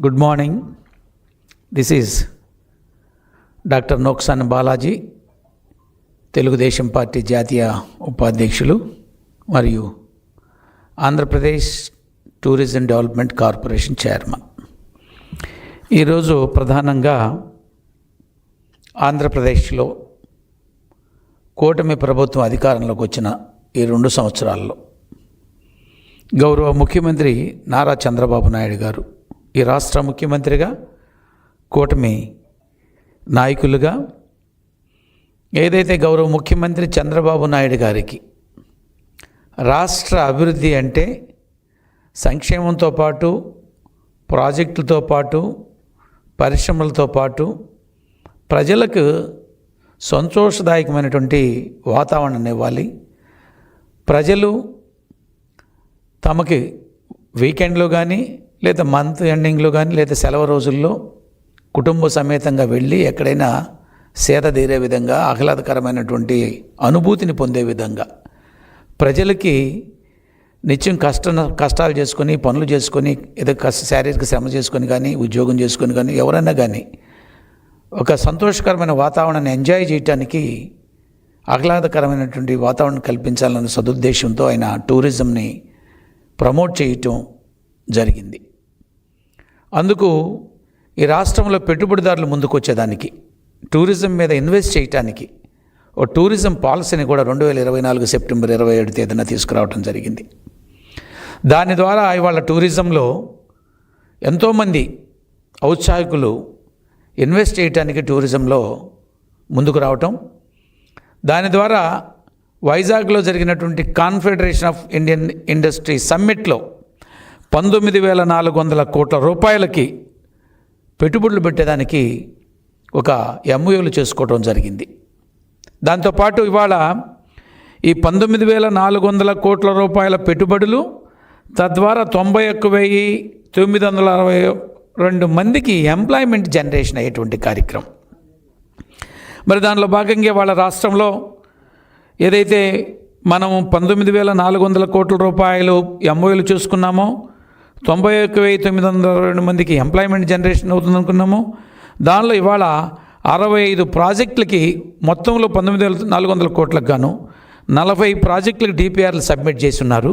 Good morning. This is doctor Noksan Balaji, Telugu Desam party జాతీయ ఉపాధ్యక్షులు మరియు Andhra Pradesh tourism development corporation chairman. ఈరోజు ప్రధానంగా ఆంధ్రప్రదేశ్లో కూటమి ప్రభుత్వం అధికారంలోకి వచ్చిన ఈ 2 సంవత్సరాల్లో గౌరవ ముఖ్యమంత్రి నారా చంద్రబాబు నాయుడు గారు ఈ రాష్ట్ర ముఖ్యమంత్రిగా, కూటమి నాయకులుగా ఏదైతే గౌరవ ముఖ్యమంత్రి చంద్రబాబు నాయుడు గారికి రాష్ట్ర అభివృద్ధి అంటే సంక్షేమంతో పాటు, ప్రాజెక్టులతో పాటు, పరిశ్రమలతో పాటు ప్రజలకు సంతోషదాయకమైనటువంటి వాతావరణాన్ని ఇవ్వాలి. ప్రజలు తమకి వీకెండ్లో కానీ లేదా మంత్ ఎండింగ్లో కానీ లేదా సెలవు రోజుల్లో కుటుంబ సమేతంగా వెళ్ళి ఎక్కడైనా సేద తీరే విధంగా, ఆహ్లాదకరమైనటువంటి అనుభూతిని పొందే విధంగా, ప్రజలకి నిత్యం కష్టాలు చేసుకొని, పనులు చేసుకొని, ఏదో శారీరక శ్రమ చేసుకొని కానీ, ఉద్యోగం చేసుకొని కానీ, ఎవరైనా కానీ ఒక సంతోషకరమైన వాతావరణాన్ని ఎంజాయ్ చేయటానికి, ఆహ్లాదకరమైనటువంటి వాతావరణం కల్పించాలన్న సదుద్దేశంతో ఆయన టూరిజంని ప్రమోట్ చేయటం జరిగింది. అందుకు ఈ రాష్ట్రంలో పెట్టుబడిదారులు ముందుకు వచ్చేదానికి, టూరిజం మీద ఇన్వెస్ట్ చేయటానికి ఓ టూరిజం పాలసీని కూడా 2024 సెప్టెంబర్ 27 తేదీన తీసుకురావడం జరిగింది. దాని ద్వారా ఇవాళ టూరిజంలో ఎంతోమంది ఔత్సాహికులు ఇన్వెస్ట్ చేయటానికి టూరిజంలో ముందుకు రావటం, దాని ద్వారా వైజాగ్లో జరిగినటువంటి కాన్ఫెడరేషన్ ఆఫ్ ఇండియన్ ఇండస్ట్రీ సమ్మిట్లో 19,400 కోట్ల రూపాయలకి పెట్టుబడులు పెట్టేదానికి ఒక MOUలు చేసుకోవడం జరిగింది. దాంతోపాటు ఇవాళ ఈ 19,400 కోట్ల రూపాయల పెట్టుబడులు తద్వారా 91,962 మందికి ఎంప్లాయ్మెంట్ జనరేషన్ అయ్యేటువంటి కార్యక్రమం. మరి దానిలో భాగంగా వాళ్ళ రాష్ట్రంలో ఏదైతే మనం 19,400 కోట్ల రూపాయలు MOUలు చూసుకున్నామో, 91,962 మందికి ఎంప్లాయ్మెంట్ జనరేషన్ అవుతుంది అనుకున్నాము. దానిలో ఇవాళ 65 ప్రాజెక్టులకి మొత్తంలో 19,400 కోట్లకు గాను 40 ప్రాజెక్టులకు DPRలు సబ్మిట్ చేసి ఉన్నారు.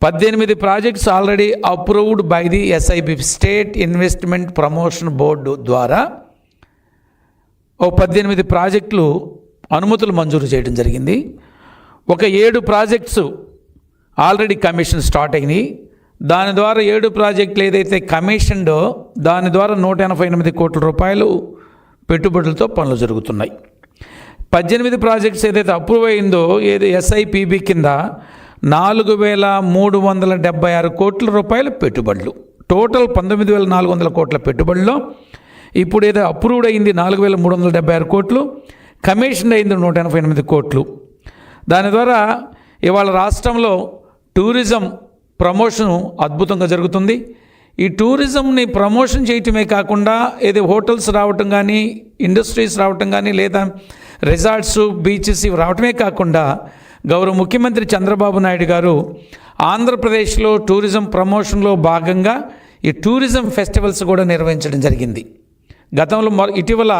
18 projects already approved by the SIB state investment promotion board ద్వారా 18 ప్రాజెక్టులు అనుమతులు మంజూరు చేయడం జరిగింది. ఒక 7 ప్రాజెక్ట్స్ ఆల్రెడీ కమిషన్ స్టార్ట్ అయినాయి. దాని ద్వారా 7 ప్రాజెక్టులు ఏదైతే కమిషన్డో దాని ద్వారా 188 కోట్ల రూపాయలు పెట్టుబడులతో పనులు జరుగుతున్నాయి. 18 ప్రాజెక్ట్స్ ఏదైతే అప్రూవ్ అయిందో SIPB కింద 4,376 కోట్ల రూపాయల పెట్టుబడులు, టోటల్ 19,400 కోట్ల పెట్టుబడుల్లో ఇప్పుడు ఏదో అప్రూవ్డ్ అయింది 4,376 కోట్లు, కమిషన్ అయింది 188 కోట్లు. దాని ద్వారా ఇవాళ రాష్ట్రంలో టూరిజం ప్రమోషన్ అద్భుతంగా జరుగుతుంది. ఈ టూరిజంని ప్రమోషన్ చేయటమే కాకుండా ఏదో హోటల్స్ రావటం కానీ, ఇండస్ట్రీస్ రావటం కానీ, లేదా రిసార్ట్స్, బీచెస్ ఇవి రావటమే కాకుండా గౌరవ ముఖ్యమంత్రి చంద్రబాబు నాయుడు గారు ఆంధ్రప్రదేశ్లో టూరిజం ప్రమోషన్లో భాగంగా ఈ టూరిజం ఫెస్టివల్స్ కూడా నిర్వహించడం జరిగింది. గతంలో ఇటీవల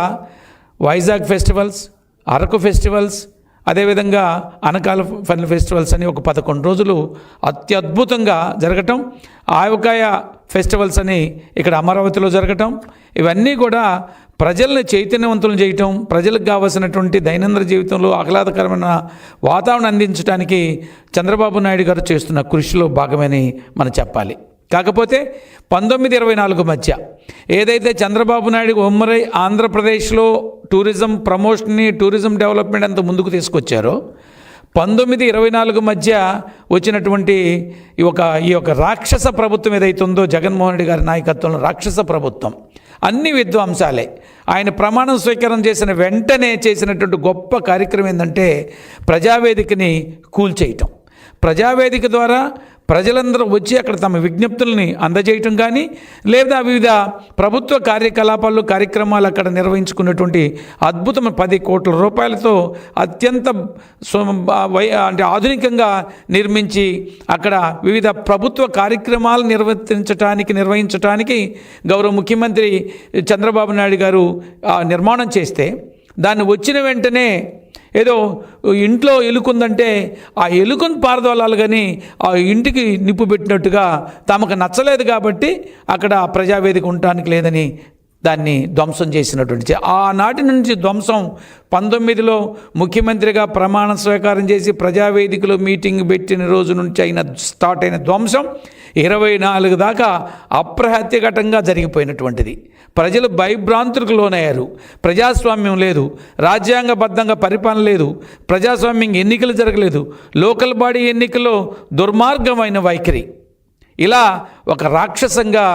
వైజాగ్ ఫెస్టివల్స్, అరకు ఫెస్టివల్స్, అదేవిధంగా అనకాల ఫన్ ఫెస్టివల్స్ అని ఒక 11 రోజులు అత్యద్భుతంగా జరగటం, ఆవకాయ ఫెస్టివల్స్ అని ఇక్కడ అమరావతిలో జరగటం, ఇవన్నీ కూడా ప్రజల్ని చైతన్యవంతులు చేయటం, ప్రజలకు కావాల్సినటువంటి దైనందిన జీవితంలో ఆహ్లాదకరమైన వాతావరణం అందించడానికి చంద్రబాబు నాయుడు గారు చేస్తున్న కృషిలో భాగమని మనం చెప్పాలి. కాకపోతే 1924 మధ్య ఏదైతే చంద్రబాబు నాయుడు ఉమ్మడి ఆంధ్రప్రదేశ్లో టూరిజం ప్రమోషన్ని, టూరిజం డెవలప్మెంట్ అంత ముందుకు తీసుకొచ్చారో, 1924 మధ్య వచ్చినటువంటి ఈ యొక్క రాక్షస ప్రభుత్వం ఏదైతే ఉందో, జగన్మోహన్ రెడ్డి గారి నాయకత్వంలో రాక్షస ప్రభుత్వం, అన్ని విధ్వంసాలే. ఆయన ప్రమాణం స్వీకారం చేసిన వెంటనే చేసినటువంటి గొప్ప కార్యక్రమం ఏంటంటే ప్రజావేదికని కూల్చేయటం. ప్రజావేదిక ద్వారా ప్రజలందరూ వచ్చి అక్కడ తమ విజ్ఞప్తుల్ని అందజేయటం కానీ, లేదా వివిధ ప్రభుత్వ కార్యకలాపాలు కార్యక్రమాలు అక్కడ నిర్వహించుకున్నటువంటి అద్భుతమైన 10 కోట్ల రూపాయలతో అత్యంత అంటే ఆధునికంగా నిర్మించి అక్కడ వివిధ ప్రభుత్వ కార్యక్రమాలు నిర్వహించడానికి గౌరవ ముఖ్యమంత్రి చంద్రబాబు నాయుడు గారు నిర్మాణం చేస్తే, దాన్ని వచ్చిన వెంటనే ఏదో ఇంట్లో ఎలుకుందంటే ఆ ఎలుకను పారదోలాలి కానీ ఆ ఇంటికి నిప్పు పెట్టినట్టుగా తమకు నచ్చలేదు కాబట్టి అక్కడ ప్రజావేదిక ఉండటానికి లేదని దాన్ని ధ్వంసం చేసినటువంటి ఆనాటి నుంచి ధ్వంసం 19లో ముఖ్యమంత్రిగా ప్రమాణ స్వీకారం చేసి ప్రజావేదికలో మీటింగ్ పెట్టిన రోజు నుంచి స్టార్ట్ అయిన ధ్వంసం 24 దాకా అప్రహత్యఘటంగా జరిగిపోయినటువంటిది. ప్రజలు భయభ్రాంతులకు లోనయ్యారు. ప్రజాస్వామ్యం లేదు, రాజ్యాంగబద్ధంగా పరిపాలన లేదు, ప్రజాస్వామ్యం ఎన్నికలు జరగలేదు, లోకల్ బాడీ ఎన్నికల్లో దుర్మార్గమైన వైఖరి, ఇలా ఒక రాక్షసంగా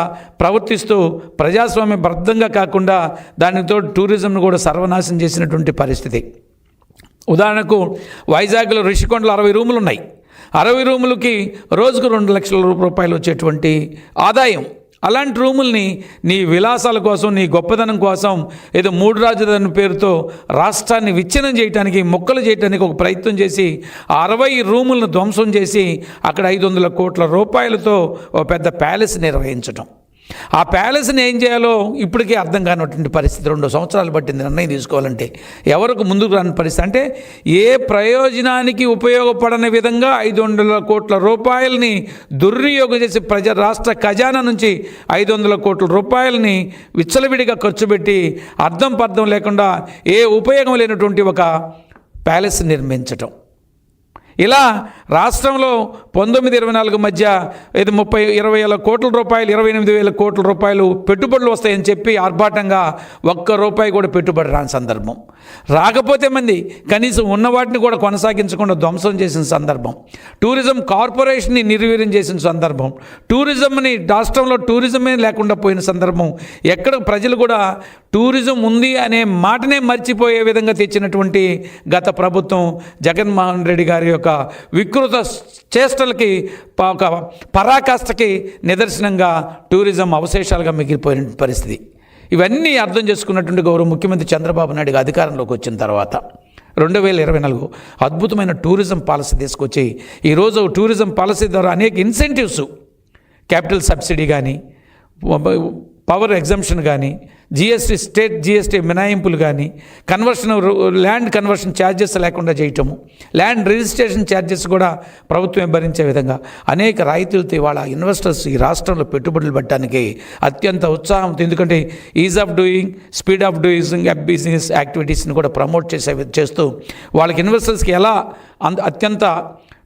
ప్రవర్తిస్తూ ప్రజాస్వామ్యబద్ధంగా కాకుండా దానితో టూరిజంను కూడా సర్వనాశనం చేసినటువంటి పరిస్థితి. ఉదాహరణకు వైజాగ్లో రిషికొండలో 60 రూములు ఉన్నాయి. 60 రూములకి రోజుకు 2 లక్షల రూపాయలు వచ్చేటువంటి ఆదాయం. అలాంటి రూముల్ని నీ విలాసాల కోసం, నీ గొప్పదనం కోసం ఏదో 3 రాజధాని పేరుతో రాష్ట్రాన్ని విచ్ఛిన్నం చేయడానికి, మొక్కలు చేయడానికి ఒక ప్రయత్నం చేసి 60 రూములను ధ్వంసం చేసి అక్కడ 500 కోట్ల రూపాయలతో ఒక పెద్ద ప్యాలెస్ నిర్వహించడం. ఆ ప్యాలెస్ని ఏం చేయాలో ఇప్పటికీ అర్థం కానటువంటి పరిస్థితి. 2 సంవత్సరాలు పట్టింది నిర్ణయం తీసుకోవాలంటే. ఎవరికి ముందుకు రాని పరిస్థితి. అంటే ఏ ప్రయోజనానికి ఉపయోగపడని విధంగా 500 కోట్ల రూపాయలని దుర్వినియోగం చేసి రాష్ట్ర ఖజానా నుంచి 500 కోట్ల రూపాయలని విచ్చలవిడిగా ఖర్చు పెట్టి అర్థం పర్థం లేకుండా ఏ ఉపయోగం లేనటువంటి ఒక ప్యాలెస్ నిర్మించటం. ఇలా రాష్ట్రంలో 19-24 మధ్య 20,000 కోట్ల రూపాయలు, 28,000 కోట్ల రూపాయలు పెట్టుబడులు వస్తాయని చెప్పి ఆర్భాటంగా ₹1 కూడా పెట్టుబడి రాని సందర్భం. రాకపోతే మంది కనీసం ఉన్న వాటిని కూడా కొనసాగించకుండా ధ్వంసం చేసిన సందర్భం. టూరిజం కార్పొరేషన్ని నిర్వీర్యం చేసిన సందర్భం. టూరిజంని రాష్ట్రంలో టూరిజమే లేకుండా పోయిన సందర్భం. ఎక్కడ ప్రజలు కూడా టూరిజం ఉంది అనే మాటనే మర్చిపోయే విధంగా తెచ్చినటువంటి గత ప్రభుత్వం జగన్మోహన్ రెడ్డి గారి యొక్క వికృత చేష్టలకి, ఒక పరాకాష్ఠకి నిదర్శనంగా టూరిజం అవశేషాలుగా మిగిలిపోయిన పరిస్థితి. ఇవన్నీ అర్థం చేసుకున్నటువంటి గౌరవ ముఖ్యమంత్రి చంద్రబాబు నాయుడు అధికారంలోకి వచ్చిన తర్వాత 2024 అద్భుతమైన టూరిజం పాలసీ తీసుకొచ్చి ఈరోజు టూరిజం పాలసీ ద్వారా అనేక ఇన్సెంటివ్స్, క్యాపిటల్ సబ్సిడీ కానీ, పవర్ ఎగ్జంప్షన్ కానీ, జిఎస్టీ, స్టేట్ జిఎస్టీ మినహాయింపులు కానీ, ల్యాండ్ కన్వర్షన్ ఛార్జెస్ లేకుండా చేయటము, ల్యాండ్ రిజిస్ట్రేషన్ ఛార్జెస్ కూడా ప్రభుత్వమే భరించే విధంగా అనేక రాయితీలతో ఇవాళ ఇన్వెస్టర్స్ ఈ రాష్ట్రంలో పెట్టుబడులు పెట్టడానికి అత్యంత ఉత్సాహంతో, ఎందుకంటే ease of doing, speed of doing business యాక్టివిటీస్ని కూడా ప్రమోట్ చేస్తూ వాళ్ళకి ఇన్వెస్టర్స్కి ఎలా అత్యంత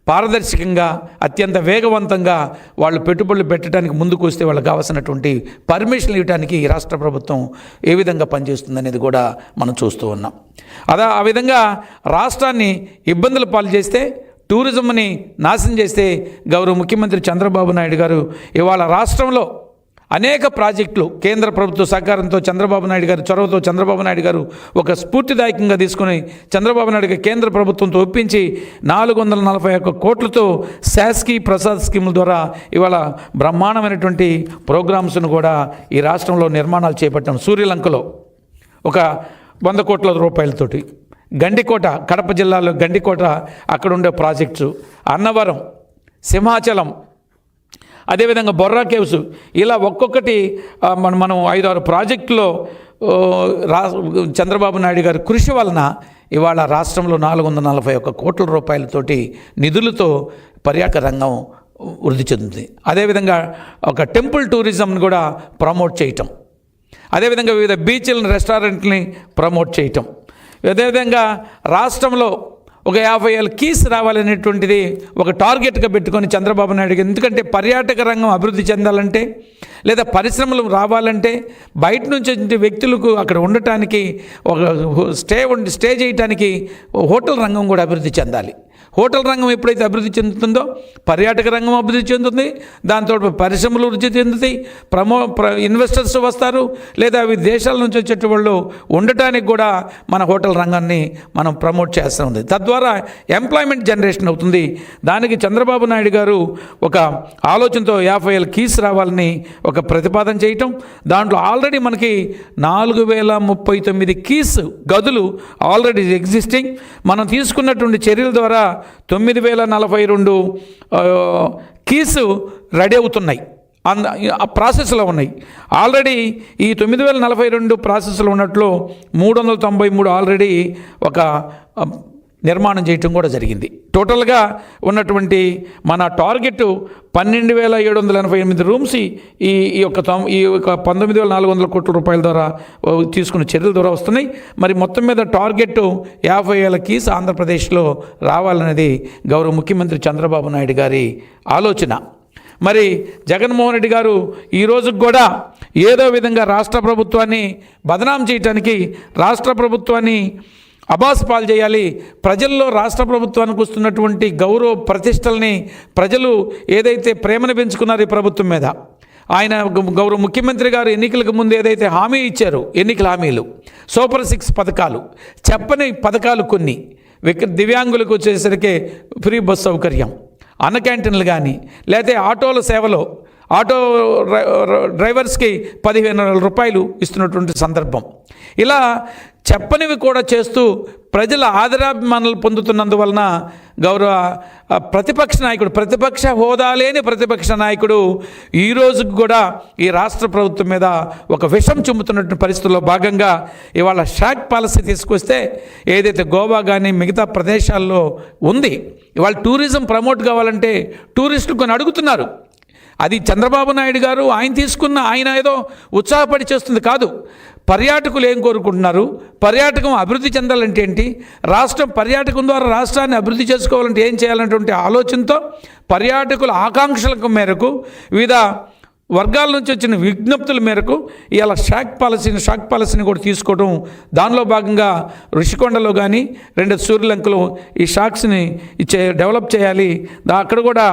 పారదర్శకంగా, అత్యంత వేగవంతంగా వాళ్ళు పెట్టుబడులు పెట్టడానికి ముందుకు వస్తే వాళ్ళకి కావాల్సినటువంటి పర్మిషన్లు ఇవ్వడానికి ఈ రాష్ట్ర ప్రభుత్వం ఏ విధంగా పనిచేస్తుందనేది కూడా మనం చూస్తూ ఉన్నాం. ఆ విధంగా రాష్ట్రాన్ని ఇబ్బందుల పాలు చేస్తే, టూరిజంని నాశనం చేస్తే గౌరవ ముఖ్యమంత్రి చంద్రబాబు నాయుడు గారు ఇవాళ రాష్ట్రంలో అనేక ప్రాజెక్టులు కేంద్ర ప్రభుత్వ సహకారంతో చంద్రబాబు నాయుడు గారు చొరవతో చంద్రబాబు నాయుడు గారు ఒక స్ఫూర్తిదాయకంగా తీసుకుని చంద్రబాబు నాయుడు గారు కేంద్ర ప్రభుత్వంతో ఒప్పించి 441 కోట్లతో శాస్కీ ప్రసాద్ స్కీముల ద్వారా ఇవాళ బ్రహ్మాండమైనటువంటి ప్రోగ్రామ్స్ను కూడా ఈ రాష్ట్రంలో నిర్మాణాలు చేపట్టాం. సూర్యలంకలో ఒక 100 కోట్ల రూపాయలతోటి, గండికోట కడప జిల్లాలో గండికోట అక్కడ ఉండే ప్రాజెక్ట్స్, అన్నవరం, సింహాచలం, అదేవిధంగా బొర్రా కేవ్స్, ఇలా ఒక్కొక్కటి మనం 5-6 ప్రాజెక్టులో చంద్రబాబు నాయుడు గారి కృషి వలన ఇవాళ రాష్ట్రంలో 441 కోట్ల రూపాయలతోటి నిధులతో పర్యాటక రంగం వృద్ధి చెందుతుంది. అదేవిధంగా ఒక టెంపుల్ టూరిజంని కూడా ప్రమోట్ చేయటం, అదేవిధంగా వివిధ బీచ్లను, రెస్టారెంట్ని ప్రమోట్ చేయటం, అదేవిధంగా రాష్ట్రంలో ఒక 50,000 కీస్ రావాలనేటువంటిది ఒక టార్గెట్గా పెట్టుకొని చంద్రబాబు నాయుడు, ఎందుకంటే పర్యాటక రంగం అభివృద్ధి చెందాలంటే లేదా పరిశ్రమలు రావాలంటే బయట నుంచి వచ్చే వ్యక్తులకు అక్కడ ఉండటానికి ఒక స్టే చేయటానికి హోటల్ రంగం కూడా అభివృద్ధి చెందాలి. హోటల్ రంగం ఎప్పుడైతే అభివృద్ధి చెందుతుందో పర్యాటక రంగం అభివృద్ధి చెందుతుంది, దాంతో పరిశ్రమలు వృద్ధి చెందుతాయి, ఇన్వెస్టర్స్ వస్తారు, లేదా విదేశాల నుంచి వచ్చే వాళ్ళు ఉండటానికి కూడా మన హోటల్ రంగాన్ని మనం ప్రమోట్ చేస్తూ ఉంది. తద్వారా ఎంప్లాయ్మెంట్ జనరేషన్ అవుతుంది. దానికి చంద్రబాబు నాయుడు గారు ఒక ఆలోచనతో 50,000 కీస్ రావాలని ఒక ప్రతిపాదన చేయటం, దాంట్లో ఆల్రెడీ మనకి 4,039 కీస్ గదులు ఆల్రెడీ ఎగ్జిస్టింగ్. మనం తీసుకున్నటువంటి చర్యల ద్వారా 9,042 కీసు రెడీ అవుతున్నాయి, ప్రాసెస్లో ఉన్నాయి. ఆల్రెడీ ఈ 9,042 ప్రాసెస్లో ఉన్నట్లు 393 ఆల్రెడీ ఒక నిర్మాణం చేయటం కూడా జరిగింది. టోటల్గా ఉన్నటువంటి మన టార్గెట్ 12,788 రూమ్స్ ఈ యొక్క 19,400 కోట్ల రూపాయల ద్వారా తీసుకున్న చర్యల ద్వారా వస్తున్నాయి. మరి మొత్తం మీద టార్గెట్ 50,000 కీస్ ఆంధ్రప్రదేశ్లో రావాలనేది గౌరవ ముఖ్యమంత్రి చంద్రబాబు నాయుడు గారి ఆలోచన. మరి జగన్మోహన్ రెడ్డి గారు ఈ రోజుకు కూడా ఏదో విధంగా రాష్ట్ర ప్రభుత్వాన్ని బదనాం చేయడానికి, రాష్ట్ర ప్రభుత్వాన్ని అబాస్ పాలు చేయాలి, ప్రజల్లో రాష్ట్ర ప్రభుత్వానికి వస్తున్నటువంటి గౌరవ ప్రతిష్టల్ని, ప్రజలు ఏదైతే ప్రేమను పెంచుకున్నారో ఈ ప్రభుత్వం మీద, ఆయన గౌరవ ముఖ్యమంత్రి గారు ఎన్నికలకు ముందు ఏదైతే హామీ ఇచ్చారో, ఎన్నికల హామీలు, సూపర్ 6 పథకాలు, చెప్పని పథకాలు కొన్ని, దివ్యాంగులకు వచ్చేసరికి ఫ్రీ బస్ సౌకర్యం, అన్న క్యాంటీన్లు కానీ, లేకపోతే ఆటోల సేవలో ఆటో డ్రైవర్స్కి 15,000 రూపాయలు ఇస్తున్నటువంటి సందర్భం, ఇలా చెప్పనివి కూడా చేస్తూ ప్రజల ఆదరాభిమానాలు పొందుతున్నందువలన గౌరవ ప్రతిపక్ష నాయకుడు, ప్రతిపక్ష హోదా లేని ప్రతిపక్ష నాయకుడు ఈ రోజుకు కూడా ఈ రాష్ట్ర ప్రభుత్వం మీద ఒక విషం చుమ్ముతున్నటువంటి పరిస్థితుల్లో భాగంగా ఇవాళ షాక్ పాలసీ తీసుకొస్తే ఏదైతే గోవా కానీ మిగతా ప్రదేశాల్లో ఉంది, ఇవాళ టూరిజం ప్రమోట్ కావాలంటే టూరిస్టులు కొన్ని అడుగుతున్నారు. అది చంద్రబాబు నాయుడు గారు ఆయన ఏదో ఉత్సాహపడి చేస్తుంది కాదు. పర్యాటకులు ఏం కోరుకుంటున్నారు, పర్యాటకం అభివృద్ధి చెందాలంటే ఏంటి, రాష్ట్రం పర్యాటకం ద్వారా రాష్ట్రాన్ని అభివృద్ధి చేసుకోవాలంటే ఏం చేయాలనేటువంటి ఆలోచనతో పర్యాటకుల ఆకాంక్షల మేరకు వివిధ వర్గాల నుంచి వచ్చిన విజ్ఞప్తుల మేరకు ఇలా షాక్ పాలసీని కూడా తీసుకోవడం, దానిలో భాగంగా ఋషికొండలో కానీ 2 సూర్యలంకలో ఈ షాక్స్ని డెవలప్ చేయాలి, అక్కడ కూడా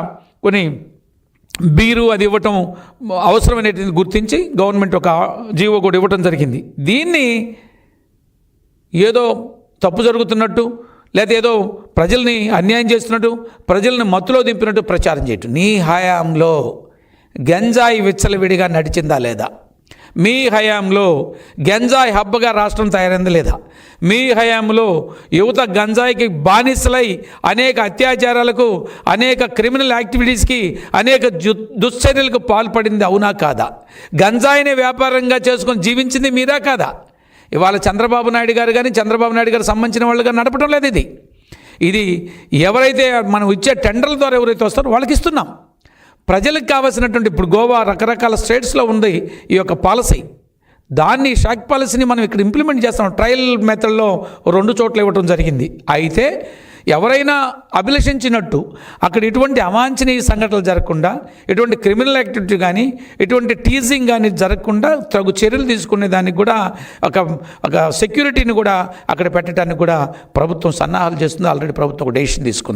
కొన్ని బీరు అది ఇవ్వటం అవసరమైనటువంటి గుర్తించి గవర్నమెంట్ ఒక జీవో కూడా ఇవ్వటం జరిగింది. దీన్ని ఏదో తప్పు జరుగుతున్నట్టు, లేదా ఏదో ప్రజల్ని అన్యాయం చేస్తున్నట్టు, ప్రజల్ని మత్తులో దింపినట్టు ప్రచారం చేయటం. నీ హయాంలో గంజాయి విచ్చలవిడిగా నడిచిందా లేదా? మీ హయాంలో గంజాయి హబ్బగా రాష్ట్రం తయారైంది లేదా? మీ హయాంలో యువత గంజాయికి బానిసలై అనేక అత్యాచారాలకు, అనేక క్రిమినల్ యాక్టివిటీస్కి, అనేక దుశ్చర్యలకు పాల్పడింది అవునా కాదా? గంజాయిని వ్యాపారంగా చేసుకొని జీవించింది మీరా కాదా? ఇవాళ చంద్రబాబు నాయుడు గారు కానీ చంద్రబాబు నాయుడు గారు సంబంధించిన వాళ్ళుగా నడపడం లేదు. ఇది ఎవరైతే మనం ఇచ్చే టెండర్ల ద్వారా ఎవరైతే వస్తారో వాళ్ళకి ఇస్తున్నాం. ప్రజలకు కావాల్సినటువంటి ఇప్పుడు గోవా రకరకాల స్టేట్స్లో ఉంది ఈ యొక్క పాలసీ, దాన్ని షాక్ పాలసీని మనం ఇక్కడ ఇంప్లిమెంట్ చేస్తాం. ట్రయల్ మెథడ్లో 2 చోట్ల ఇవ్వటం జరిగింది. అయితే ఎవరైనా అభిలషించినట్టు అక్కడ ఎటువంటి అవాంఛనీయ సంఘటనలు జరగకుండా, ఎటువంటి క్రిమినల్ యాక్టివిటీ కానీ, ఎటువంటి టీజింగ్ కానీ జరగకుండా తగు చర్యలు తీసుకునే దానికి కూడా ఒక సెక్యూరిటీని కూడా అక్కడ పెట్టడానికి కూడా ప్రభుత్వం సన్నాహాలు చేస్తుంది. ఆల్రెడీ ప్రభుత్వం ఒక డెసిషన్ తీసుకుంది.